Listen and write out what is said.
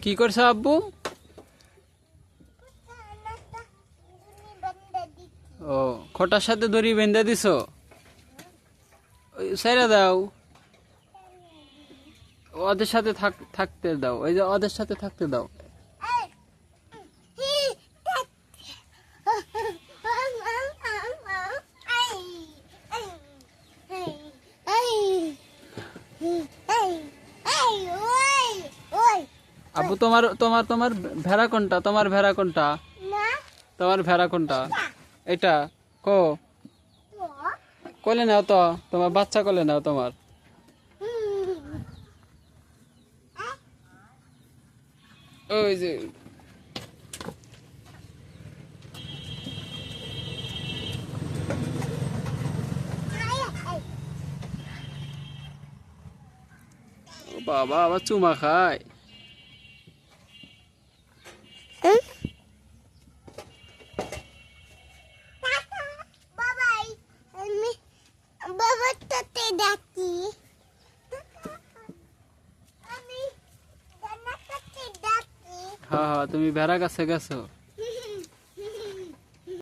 কি করছো আব্বু? ও খোটার সাথে দড়ি বেঁধে দিছো? সাইরা দাও, ওদের সাথে থাকতে দাও, ওই যে ওদের সাথে থাকতে দাও। আব্বু তোমার তোমার তোমার ভেড়া কোনটা? তোমার ভেড়া কোনটা? তোমার ভেড়া কোনটা? এটা কো কোলে নাও তো, তোমার বাচ্চা কোলে নাও তোমার। ওই যে বাবা আবার চুমা খায়। হ্যাঁ হ্যাঁ, তুমি ভেড়া কাছে গেছো।